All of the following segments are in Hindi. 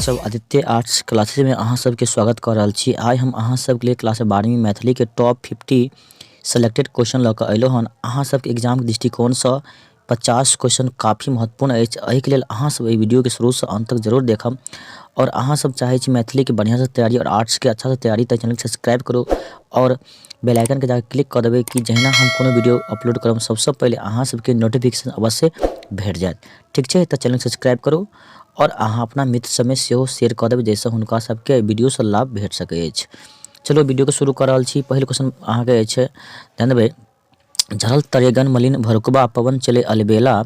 सब आदित्य आर्ट्स क्लासेस में अहाँ सबके स्वागत कर रहल छी। आइ हम अहाँ सबके लिए क्लास 12वीं मैथिली के टॉप 50 सेलेक्टेड क्वेश्चन लऽ कऽ अयलहुँ हन। अहाँ सबके एग्जाम के दृष्टिकोणसँ 50 क्वेश्चन काफ़ी महत्वपूर्ण अछि। एहिके लेल अहाँ सब एहि वीडियो के शुरू से अंत तक जरूर देखब। और अहाँ सब चाहे छी मैथिली के बढ़िया से तैयारी और आर्ट्स के अच्छा से तैयारी, तो चैनल के सब्सक्राइब करू और बेल आइकन के जाके क्लिक कर देबै कि जहिना हम कोनो वीडियो अपलोड करब सबसे पहले अहाँ सबके नोटिफिकेशन अवश्य भेट जायत। ठीक है, तो चैनल सब्सक्राइब करू और अहाँ अपना मित्र सबमे सेहो शेयर कर देबै, जाहिसँ हुनका सबके वीडियो से लाभ भेट सकै अछि। चलो वीडियो के शुरू कर रहल छी। पहिल क्वेश्चन अहाँ के अछि, ध्यान देबै। झरल तरेगन मलिन भरुकबा पवन चले अलबेला,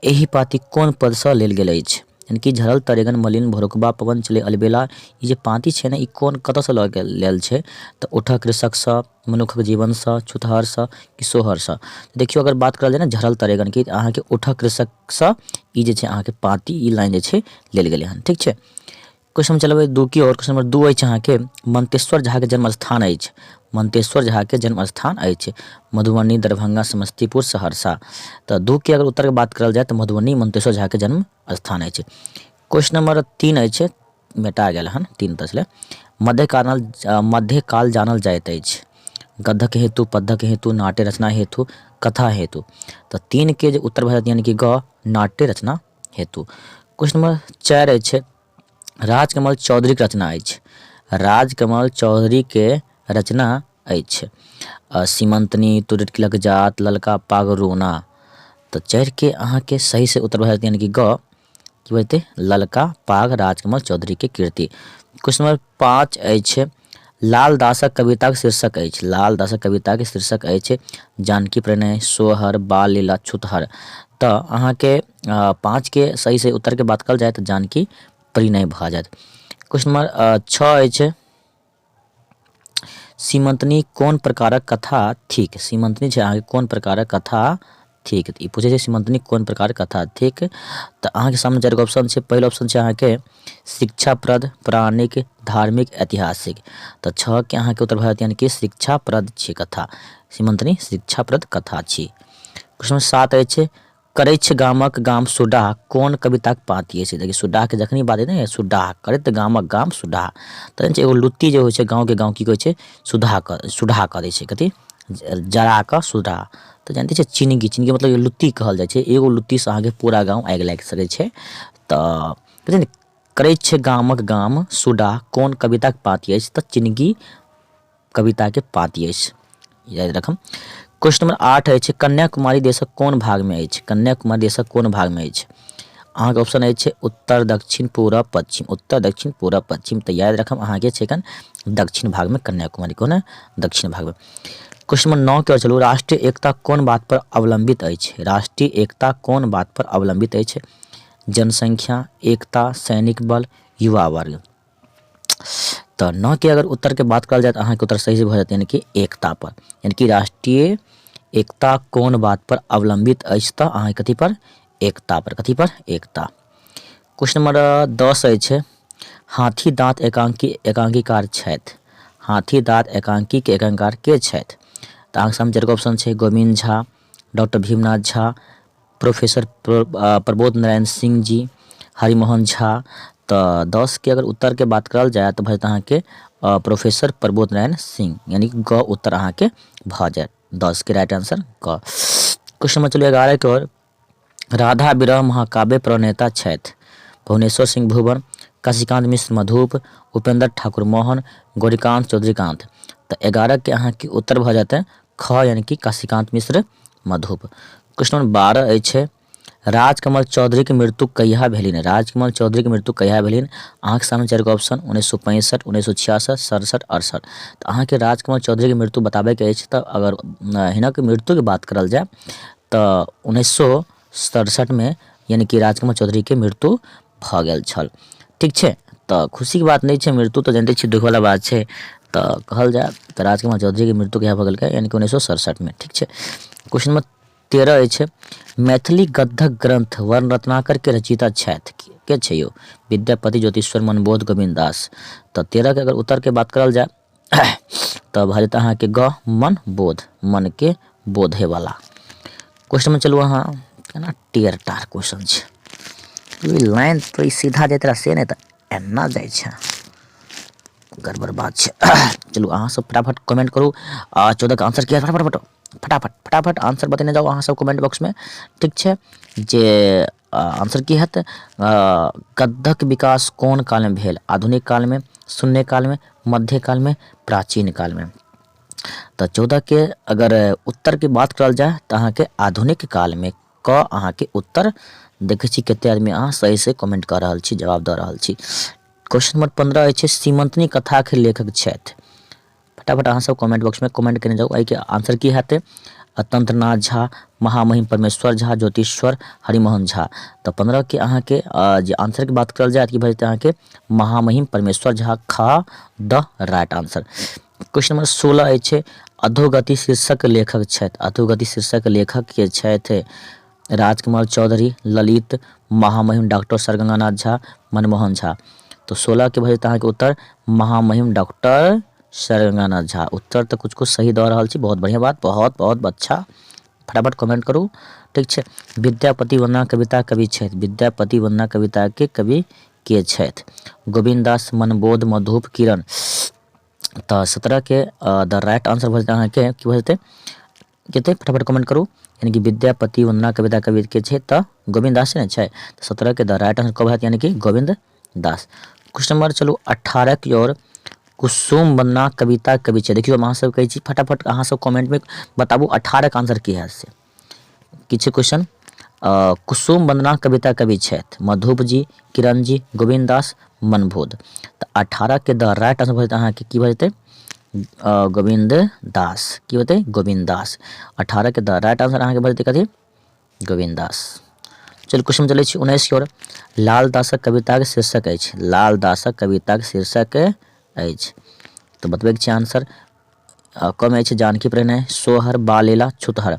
एहि पाती कोन पद से लेल गेल अछि? यानी कि झरल तरेगन मलिन भरुकबा पवन चले अलबेला, ई जे पाती छै ने, ई कोन कतऽ से लेल छै? तऽ उठा कृषक से, मनुखक जीवन से, छुतहर से कि सोहर से? देखियो, अगर बात करल जाए ना झरल तरेगन की, अहाँ के उठा कृषक से ई जे छै अहाँ के पाती, ई लाइन जे छै लेल गेलै हन। ठीक छै, क्वेश्चन चलबै दू की और। क्वेश्चन नंबर 2 अछि अहाँ के, मंतेश्वर झा के जन्म स्थान अछि। मंतेश्वर झा के जन्म स्थान अछि मधुबनी, दरभंगा, समस्तीपुर, सहरसा। तो 2 के अगर उत्तर के बात करल जाए तो मधुबनी मंतेश्वर झा के जन्म स्थान अछि। क्वेश्चन नंबर 3 अछि, मेटा गेल हन 3 तसले। मध्यकाल जानल जाइत अछि। गद्यक हेतु, पद्यक हेतु, नाट्य रचना हेतु, कथा हेतु। तो 3 के जो उत्तर भऽ जायत यानी कि ग, नाट्य रचना हेतु। क्वेश्चन नंबर 4 अछि, राजकमल चौधरी के रचना अछि। राजकमल चौधरी के रचना अछि। सीमंतनी, तुरट किलक जात, ललका पाग रोना। तो 4 के अहाँ के सही से उत्तर भऽ जायत यानी कि ग, की बजतै? ललका पाग राजकमल चौधरी के कृति। क्वेश्चन नंबर 5 अछि, लाल दासक कविता के शीर्षक अछि। लाल दासक कविता के शीर्षक अछि जानकी प्रणय, सोहर, बाल लीला, छुतहर। तो अहाँ के 5 के सही से उत्तर के बात कल जाए तो जानकी प्रणय भऽ जायत। क्वेश्चन नंबर 6 अछि, सीमंतनी कोन प्रकारक कथा थिक? सीमंतनी छै अहाँ के कोन प्रकारक कथा थिक? ई पूछे छै सीमंतनी कोन प्रकारक कथा थिक। तो अहाँ के सामने 4 ऑप्शन छै। पहिल ऑप्शन छै अहाँ के शिक्षाप्रद, पौराणिक, धार्मिक, ऐतिहासिक। तो 6 के अहाँ के उत्तर भऽ जायत यानी कि शिक्षाप्रद छी कथा। सीमंतनी शिक्षाप्रद कथा छी। क्वेश्चन नंबर 7 अछि, करैछ गामक गाम सुडाह कोन कविताक पाती अछि? देखिए, सुडाह के जखनी बात है सुडाह करैत गामक गाम सुडाह, तो एगो लुत्ती जे होइ छै गाँव के गाँव की कहै छै? सुडाह कऽ दै छै, कथी? जरा कऽ सुडाह। तो जानते छै चिनगी, चिनगी मतलब लुत्ती कहल जाइ छै। एगो लुत्ती से अहाँ के पूरा गाँव आगि लागि सकै छै। तो करैछ गामक गाम सुडाह कोन कविताक पाती अछि? तो चिनगी कविता के पाती अछि, याद रखम। क्वेश्चन नंबर 8 अछि, कन्याकुमारी देशक कोन भाग में अछि? कन्याकुमारी देशक कोन भाग में अछि? अहाँ के ऑप्शन अछि उत्तर, दक्षिण, पूरब, पश्चिम। उत्तर, दक्षिण, पूरब, पश्चिम। तो याद रखम अहाँ के छै दक्षिण भाग में कन्याकुमारी, कोन है? दक्षिण भाग में। क्वेश्चन नंबर 9 के ओर चलू, राष्ट्रीय एकता कोन बात पर अवलंबित अछि? राष्ट्रीय एकता कोन बात पर अवलंबित अछि? जनसंख्या, एकता, सैनिक बल, युवा वर्ग। तो 9 के अगर उत्तर के बात करल जाए तो अहाँ के उत्तर सही से भऽ जायत यानी कि एकता पर। यानी कि राष्ट्रीय एकता कोन बात पर अवलंबित अछि? तो अहाँ कथी पर? एकता पर। कथी पर? एकता। क्वेश्चन नंबर 10 अछि, हाथी दाँत एकांकी एकांकीकार छथि। हाथी दाँत एकांकी के एकांकीकार के छथि? तो अहाँ सामने 4 ऑप्शन छै, गोविंद झा, डॉक्टर भीमनाथ झा, प्रोफेसर प्रबोध नारायण सिंह जी, हरिमोहन झा। तो 10 के अगर उत्तर के बात करल जाए तो भऽ जायत अहाँ के प्रोफेसर प्रबोध नारायण सिंह, यानी कि ग उत्तर अहाँ के भऽ जायत। 10 के राइट आंसर क। क्वेश्चन नंबर 11 के ओर, राधा विरह महाकाव्य प्रणेता छथि। भुवनेश्वर सिंह भुवन, काशीकांत मिश्र मधुप, उपेंद्र ठाकुर मोहन, गौरीकांत चौधरीकांत। तो 11 के अहाँ के उत्तर भऽ जाते ख, यानी कि काशीकांत मिश्र मधुप। क्वेश्चन नंबर 12 अछि, राजकमल चौधरी के मृत्यु कहिया भेलनि? राजकमल चौधरी के मृत्यु कहिया भेलनि? अहाँ के सामने 4 ऑप्शन 1965, 1966, 67, 68। तो अहाँ के राजकमल चौधरी के मृत्यु बताबे के अछि। तो अगर हिनक मृत्यु के बात करल जाए तो 1967 में यानी कि राजकमल चौधरी के मृत्यु भऽ गेल छल। ठीक छै, तो खुशी के बात नहीं छै, मृत्यु तो जानते छी दुख वाला बात छै। तो कहल जाए तो राजकमल चौधरी के मृत्यु कहिया भऽ गेल यानी कि 1967 में। ठीक छै। क्वेश्चन नंबर 13 अछि, मैथिली गद्यक ग्रंथ वर्ण रत्नाकर के रचयिता छथि। के छै यो? विद्यापति, ज्योतिश्वर, मनबोध, गोविंद दास। तो 13 के अगर उत्तर के बात करल जाए तो भऽ जायत अहाँ के ग, मन बोध, मन के बोधे वाला। क्वेश्चन में चलू अहाँ केना टेर टार क्वेश्चन छै, लाइन तो सीधा जाइत रहा से नहीं एना जाइ छै, गड़बड़ बात छै। चलू अहाँ सब फटाफट कमेंट करू 14 का आंसर किया, फटाफट आंसर बतेने जाओ अहाँ सब कमेंट बॉक्स में, ठीक छै। जे आंसर की हेत, गद्यक विकास कोन काल में भेल, आधुनिक काल में, शून्य काल में, मध्य काल में, प्राचीन काल में। तो 14 के अगर उत्तर की बात करल जाए तो अहाँ के आधुनिक काल में क अहाँ के उत्तर देखे छी कते आदमी अहाँ सही से कमेंट कर रहल छी, जवाब दे रहल छी। क्वेश्चन नंबर 15 अछि सीमंतनी कथा के लेखक छथि। फटाफट अहाँ सब कमेंट बॉक्स में कमेंट करने जाओ, के आंसर की हेतै, तंत्रनाथ झा, महामहिम परमेश्वर झा, ज्योतिश्वर हरिमोहन झा। तो 15 के अहाँ के जे आंसर की बात करल जाए कि भजते अहाँ के महामहिम परमेश्वर झा, ख the right answer. Question number 16 अछि अधोगति शीर्षक लेखक छथि। अधोगति शीर्षक लेखक के छथि राजकुमार चौधरी, ललित, महामहिम डॉक्टर सर गंगानाथ झा, मनमोहन झा। तो 16 के भजते अहाँ के उत्तर महामहिम डॉक्टर सर गंगानाथ झा। उत्तर तो कुछ सही दऽ रहल छी, बहुत बढ़िया बात, बहुत अच्छा। फटाफट कमेंट करू, ठीक छै। विद्यापति वंदना कविता कवि छथि। विद्यापति वंदना कविता के कवि के छथि गोविंद दास, मनबोध, मधुप, किरण। तो 17 के द राइट आंसर भजते अहाँ के की भजते कते, फटाफट कमेंट करू। यानी कि विद्यापति वंदना कविता कवि के छै तो गोविंद दास ने छै। तो 17 के द राइट आंसर कब हैत, यानी कि गोविंद दास। क्वेश्चन नंबर चलू 18 की ओर कुसुम वंदना कविता कवि छै। देखियो अहाँ सब कहै छी फटाफट अहाँ सब कमेंट में बताबू 18 का आंसर की है से किछु क्वेश्चन। कुसुम वंदना कविता कवि छथि मधुप जी, किरण जी, गोविंद दास, मनबोध। तो 18 के द राइट आंसर भजते अहाँ के की भजते गोविंद दास, की होते गोविंद दास। 18 के द राइट आंसर अहाँ के भजते कथी गोविंद दास। चल क्वेश्चन चलै छी 19 की ओर लाल दासक कविता के शीर्षक अछि। लाल दासक कविता के शीर्षक अछि तो बतबे के आंसर कम अछि जानकी परिणय, सोहर, बालेला, छुतहर।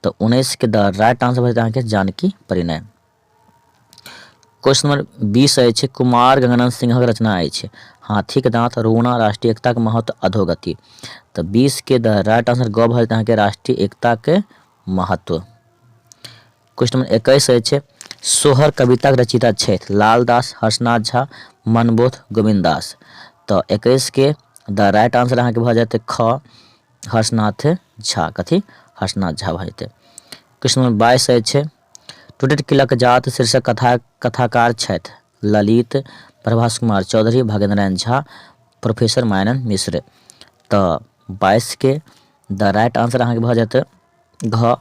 तो 19 के द राइट आंसर भजते अहाँ के जानकी परिणय। क्वेश्चन नंबर 20 अछि कुमार गंगानंद सिंहक रचना अछि हाथी के दांत, रोना, राष्ट्रीय एकता के महत्व, अधोगति। तो 20 के द राइट आंसर ग भजते अहाँ के राष्ट्रीय एकता के महत्व। क्वेश्चन नंबर 21 अछि सोहर कविता के रचयिता छथि लाल दास, हर्षनाथ झा, मनबोध, गोविंद दास। तो 21 के द राइट आंसर अहाँ के भ जाते ख हर्षनाथ झा, कथी हर्षनाथ झा भ जाते। क्वेश्चन नंबर 22 अछि टूटैत किलक जात शीर्षक कथाकार छथि ललित, प्रभास कुमार चौधरी, भागेंद्र नारायण झा, प्रोफेसर मायानंद मिश्र। तो 22 के द राइट आंसर अहाँ के भ जाते घ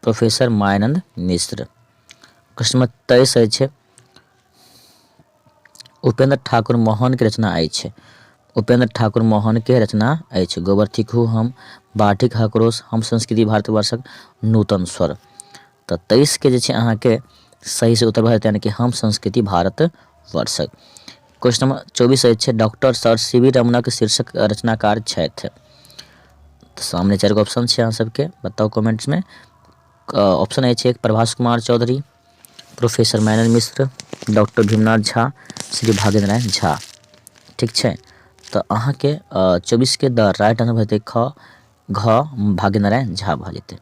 प्रोफेसर मायानंद मिश्र। क्वेश्चन नंबर 23 अछि उपेंद्र ठाकुर मोहन के रचना अछि। उपेंद्र ठाकुर मोहन के रचना अछि गोबर्थी खूह, हम, बाटिक आक्रोश, हम संस्कृति भारतवर्षक, नूतन स्वर। तो 23 के जे छै अहाँ के सही से उत्तर भजते यानी कि हम संस्कृति भारत वर्षक। क्वेश्चन नंबर 24 अछि डॉक्टर सर सीवी रमनक शीर्षक रचनाकार छथि। तो सामने 4 गो ऑप्शन छै अहाँ सबके बताओ कमेंट्स में। ऑप्शन अछि एक प्रभास कुमार चौधरी, प्रोफेसर मायानंद मिश्र, डॉक्टर भीमनाथ झा, श्री भागेंद्र नारायण झा, ठीक छै। तो अहाँ के 24 के द राइट आंसर भजते ख घ भागेंद्र नारायण झा भ जेते।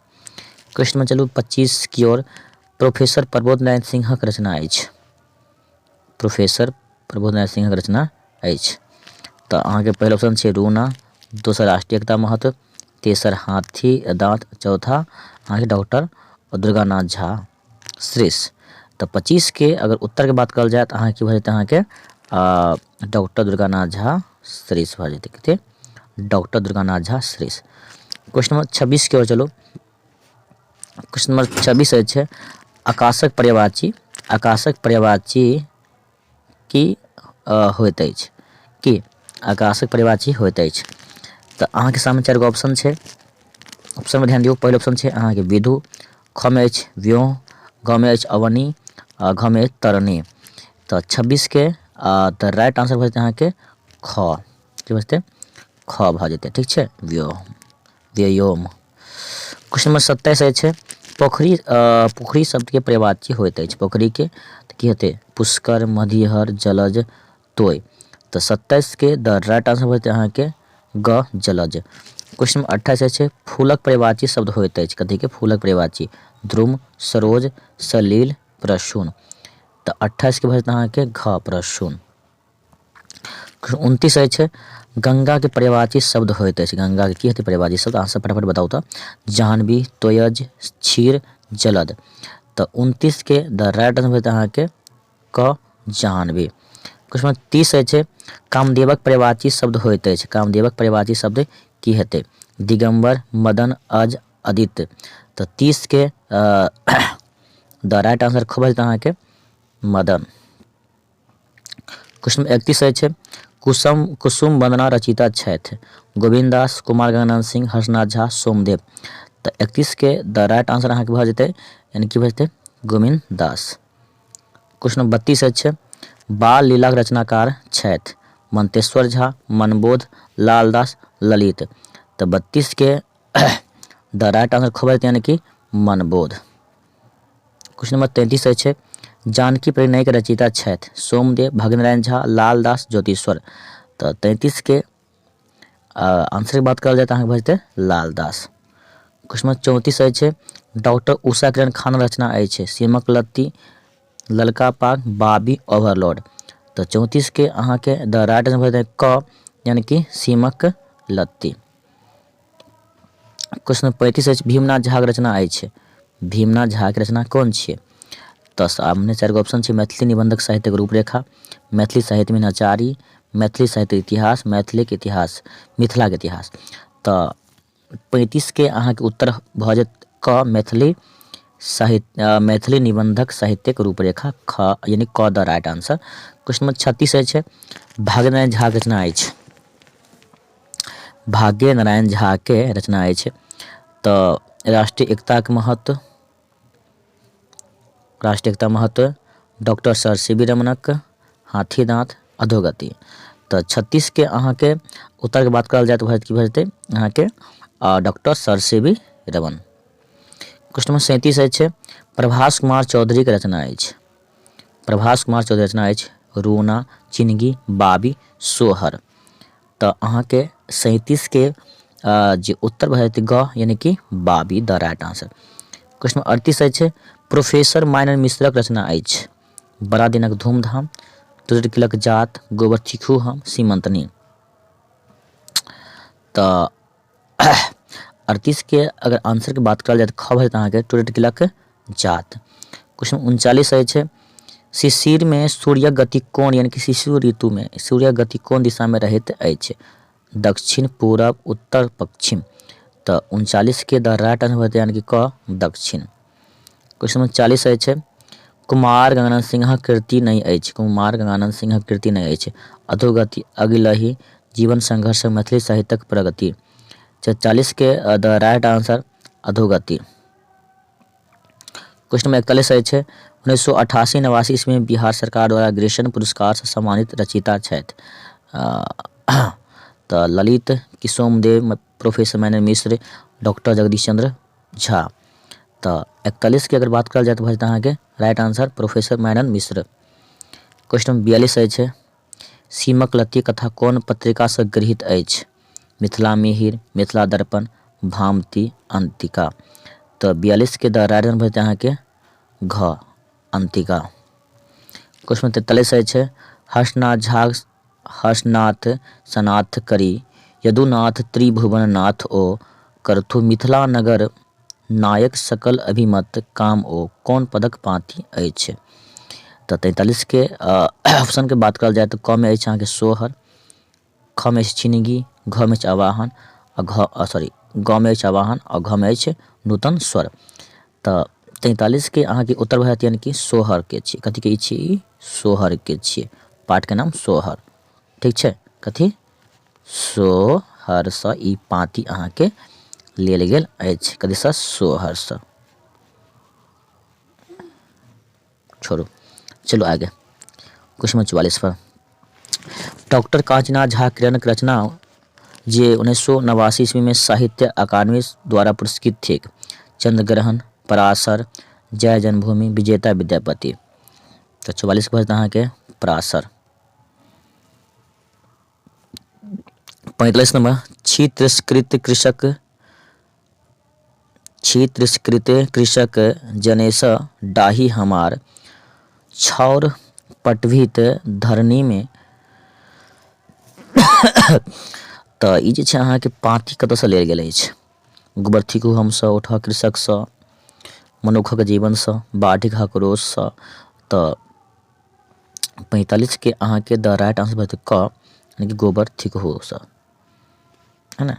क्वेश्चन में चलू 25 की ओर प्रोफेसर प्रबोध नारायण सिंहक रचना अछि। प्रोफेसर प्रबोध नारायण सिंहक रचना अछि। तो अहाँ के पहला ऑप्शन छै रूना, दोसर राष्ट्रीय एकता महत्व, तेसर हाथी दांत, चौथा अहाँ के डॉक्टर दुर्गानाथ झा श्रेष्ठ। तो 25 के अगर उत्तर के बात करल जाए तो अहाँ की भ जेते अहाँ के डॉक्टर दुर्गानाथ झा श्रेष्ठ भ जेते, कते डॉक्टर दुर्गानाथ झा श्रेष्ठ। क्वेश्चन नंबर 26 की ओर चलो। क्वेश्चन नंबर 26 अछि आकाशक पर्यायवाची, आकाशक पर्यायवाची की होइत अछि, की आकाशक पर्यायवाची होइत अछि। तो अहाँ के सामने 4 गो ऑप्शन छै, ऑप्शन में ध्यान दियौ। पहला ऑप्शन छै अहाँ के विधु, ख में अछि व्योम, ग में अछि अवनी, घ में अछि तरनी। तो 26 के द राइट आंसर भजते अहाँ के ख, की बजते ख भ जेते, ठीक छै व्योम। क्वेश्चन नंबर 27 अछि पोखरी, पोखरी शब्द के पर्यायवाची होइत अछि। पोखरी के की हेते पुष्कर, मधिहर, जलज, तोय। तो 27 के द राइट आंसर भजते अहाँ के ग जलज। क्वेश्चन नंबर 28 अछि फूलक पर्यायवाची शब्द होइत अछि। कथी के फूलक पर्यायवाची ध्रुम, सरोज, सलील, प्रसून। तो 28 के भजते अहाँ के घ प्रसून। 29 अछि गंगा के पर्यायवाची शब्द होइत अछि। गंगा के की हेतै पर्यायवाची शब्द, आंसर फटाफट बताउ तऽ। जाह्नवी, तोयज, क्षीर, जलद। तऽ 29 के द राइट आंसर हेतै अहाँके क जाह्नवी। क्वेश्चन 30 अछि कामदेवक पर्यायवाची शब्द होइत अछि। कामदेवक पर्यायवाची शब्द की हेतै? दिगंबर, मदन, अज, अदित। तऽ 30 के द राइट आंसर खबर हेतै अहाँके मदन। क्वेश्चन 31 अछि कुसुम वंदना रचिता छथि। गोविंद दास, कुमार गजानन सिंह, हर्षनाथ झा, सोमदेव। तऽ 31 के द राइट आंसर अहाँके भऽ जेतै, यानी कि भऽ जेतै गोविंद दास। क्वेश्चन 32 अछि बाल लीलाक रचनाकार छथि। मंतेश्वर झा, मनबोध, लालदास, ललित। तऽ 32 के द राइट आंसर खबर हेतै, यानी कि मनबोध। क्वेश्चन नंबर 33 अछि जानकी परिणय के रचयिता छथि। सोमदेव, भगनारायण झा, लालदास, ज्योतिश्वर। तऽ 33 के आंसर की बात करल जाए तऽ अहाँके भऽ जेतै लालदास। क्वेश्चन नंबर 34 अछि डॉक्टर उषा किरण खान रचना अछि। सीमक लत्ती, ललका पाग, बाबी, ओवरलोड। तऽ 34 के अहाँके द राइट आंसर भऽ जेतै क, यानी कि सीमक लत्ती। क्वेश्चन नंबर 35 अछि भीमनाथ झा के रचना अछि। भीमनाथ झा के रचना कोन छियै? तऽ सामने 4 गो ऑप्शन छै मैथिली निबंधक साहित्यक रूपरेखा, मैथिली साहित्य में नचारी, मैथिली साहित्य इतिहास, मैथिलीक इतिहास, मिथिलाके इतिहास। तऽ 35 के अहाँके उत्तर भऽ जायत क मैथिली साहित्य, मैथिली निबंधक साहित्यक रूपरेखा ख, यानी क the right answer. Question number 36 अछि भाग्यनारायण झा के रचना अछि। भाग्य नारायण झा के रचना अछि। तऽ राष्ट्रीय एकता के महत्व, राष्ट्रीय एकता महत्व, डॉक्टर सर सी.वी. रमणक, हाथीदाँत, अधोगति। तऽ 36 के अहाँके उत्तर के बात करल जाए तऽ की भऽ जेतै अहाँके doctor sir CV. Raman. Question number 37 अछि प्रभास कुमार चौधरी के रचना अछि। प्रभास कुमार चौधरी रचना अछि रूना, चिनगी, बाबी, सोहर। तऽ अहाँके 37 के जे उत्तर भऽ जेतै ग, यानी कि बाबी द राइट आंसर। क्वेश्चन 38 अछि प्रोफेसर माइनर मिश्रक रचना अछि। बड़ा दिनक धूमधाम, तुरटकिलक जात, गोबर चिखू हम, सीमंतनी। तऽ 38 के अगर आंसर की बात करल जाए तो ख भऽ जेतै अहाँके तुरटकिलक जात। क्वेश्चन 39 अछि शिशिर में सूर्यक गति कोन, यानी कि शिशु ऋतु में सूर्यक गति कोन दिशा में रहैत अछि? दक्षिण, पूरब, उत्तर, पश्चिम। तऽ 39 के द राइट आंसर होतै, यानी कि क दक्षिण। क्वेश्चन नंबर 40 अछि कुमार गजानन सिंहक कृति नहि अछि। कुमार गजानन सिंहक कृति नहि अछि। अधोगति, अगिलही, जीवन संघर्ष, मैथिली साहित्यक प्रगति। 40 के द राइट आंसर अधोगति। क्वेश्चन नंबर 41 अछि 1988-89 ईस्वी में बिहार सरकार द्वारा ग्रेसन पुरस्कार से सम्मानित रचयिता छथि। तऽ ललित, सोमदेव, प्रोफेसर माइनर मिश्र, डॉक्टर जगदीश चंद्र झा। तऽ 41 की अगर बात करल जाए तो भऽ जेतै अहाँके राइट आंसर प्रोफेसर माइनर मिश्र। क्वेश्चन नंबर 42 अछि सीमक लत्ती कथा कोन पत्रिका से गृहीत अछि? मिथिला मिहिर, मिथिला दर्पण, भामती, अंतिका। तऽ 42 के द राइट आंसर भऽ जेतै अहाँके घ अंतिका। क्वेश्चन नंबर 43 अछि हर्षनाथ झा हर्षनाथ सनाथ करी, यदुनाथ त्रिभुवन नाथ ओ, करथु मिथिला नगर नायक सकल अभिमत काम ओ, कौन पदक पाँति अछि? तऽ 43 के ऑप्शन के बात करल जाए तो क में अछि अहाँके सोहर, ख में अछि चिनगी, घ में अछि आवाहन, ग में अछि आवाहन और घ में अछि नूतन स्वर। तऽ 43 के अहाँके उत्तर भऽ जायत, यानी कि सोहर के छियै। कथी के छियै ई? सोहर के छियै। पाठ के नाम सोहर, ठीक छै। कथी? सोहर सँ ई पाँति अहाँके लेल गेल अछि। कथी सँ? सोहर सँ। छोड़ू, चलो आगे। क्वेश्चन नंबर 44 पर डॉक्टर कांचीनाथ झा किरणक रचना जे 1989 ईस्वी में साहित्य अकादमी द्वारा पुरस्कृत थिक। चंद्रग्रहण, पराशर, जय जन्मभूमि, विजेता विद्यापति। तो 44 के भऽ अहाँके पराशर। 45 नंबर छी तिरस्कृत कृषक जनेस डाही हमार, छौर पटभित धरनी में तऽ ई जे छै अहाँके पाँती कतऽसँ लेल गेल अछि? गोबर थीकू हमसँ, उठा कृषकसँ, मनुखक जीवनसँ, बाढ़िक आक्रोशसँ। तऽ 45 के अहाँके द राइट आंसर भेटत क, यानी कि गोबर थीकूसँ, है ना।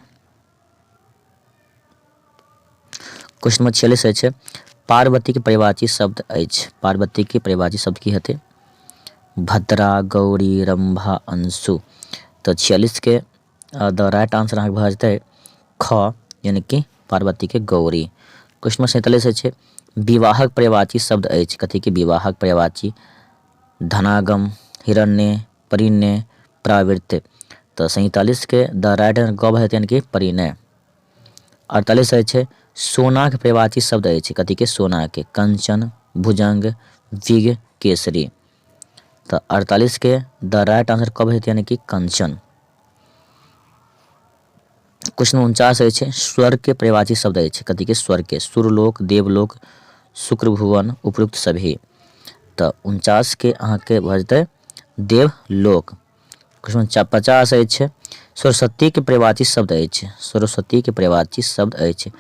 क्वेश्चन नंबर 46 अछि पार्वती के परिवाची शब्द अछि। पार्वती के परिवाची शब्द की हेतै? भद्रा, गौरी, रंभा, अंशु। तऽ 46 के द राइट आंसर अहाँके भऽ जेतै ख, यानी कि पार्वती के गौरी। क्वेश्चन नंबर 47 अछि विवाहक पर्यायवाची शब्द अछि। कथी के विवाहक पर्यायवाची? धनागम, हिरण्य, परिण्य, प्रावृत्य। तऽ 47 के द राइट आंसर ग भऽ जेतै, यानी कि परिणय। 48 अछि सोनाक पर्यायवाची शब्द अछि। कथी के? सोना के। कंचन, भुजंग, विग, केसरी। तऽ 48 के द राइट आंसर कब हेतै, यानी कि कंचन। क्वेश्चन 49 अछि स्वर्ग के पर्यायवाची शब्द अछि। कथी के? स्वर्ग के। सुरलोक, देवलोक, शुक्र भुवन, उपयुक्त सभी। तऽ 49 के अहाँके भऽ जेतै देवलोक। क्वेश्चन 50 अछि सरस्वती के पर्यायवाची शब्द अछि। सरस्वती के पर्यायवाची शब्द अछि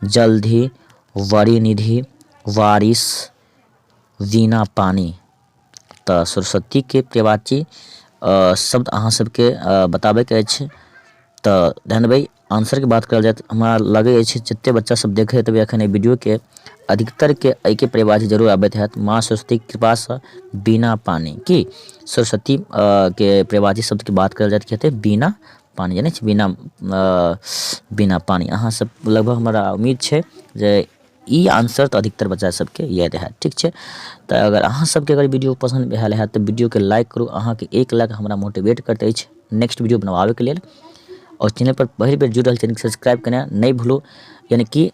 जलधि, वरिनिधि, वारिस, वीणा पानी। तऽ सरस्वती के पर्यायवाची शब्द अहाँ सबके बताबैके अछि। तऽ ध्यान देबै आंसरके बात करल जाए तऽ हमरा लगै अछि जतेक बच्चा सब देखैत हेतै एखन एहि वीडियोके अधिकतरके एहिके पर्यायवाची जरूर आबैत हैत। माँ सरस्वती के कृपासँ बिना पानी की सरस्वती के पर्यायवाची शब्दके बात करल जाए तऽ हेतै बिना पानी, जानै छी बिना पानी। अहाँ सब लगभग हमरा उम्मीद छै जे ई आंसर तऽ अधिकतर बच्चा सबके याद हैत। ठीक छै, तऽ अगर अहाँ सबके अगर वीडियो पसंद भेल हैत तऽ वीडियोके लाइक करू। अहाँके एक लाइक हमरा मोटिवेट करैत अछि नेक्स्ट वीडियो बनवाबैके लेल। और चैनल पर पहिल बेर जुड़ल चैनल सब्सक्राइब केनाइ नहि भूलू। यानी कि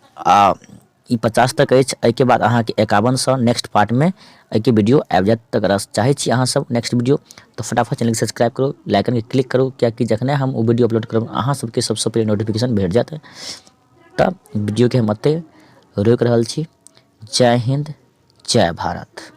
ई 50 तक अछि, एहिके बाद अहाँके 51 नेक्स्ट पार्टमे एहिके वीडियो आबि जायत। तऽ अगर चाहै छी अहाँ सब नेक्स्ट वीडियो तऽ फटाफट चैनल सब्सक्राइब करू, लाइकन के क्लिक करू, कियाकि जखने हम ओ वीडियो अपलोड करब अहाँ सबके सबसँ पहिले नोटिफिकेशन भेट जायत। तऽ वीडियोके हम एतै रोकि रहल छी। जय हिंद, जय भारत।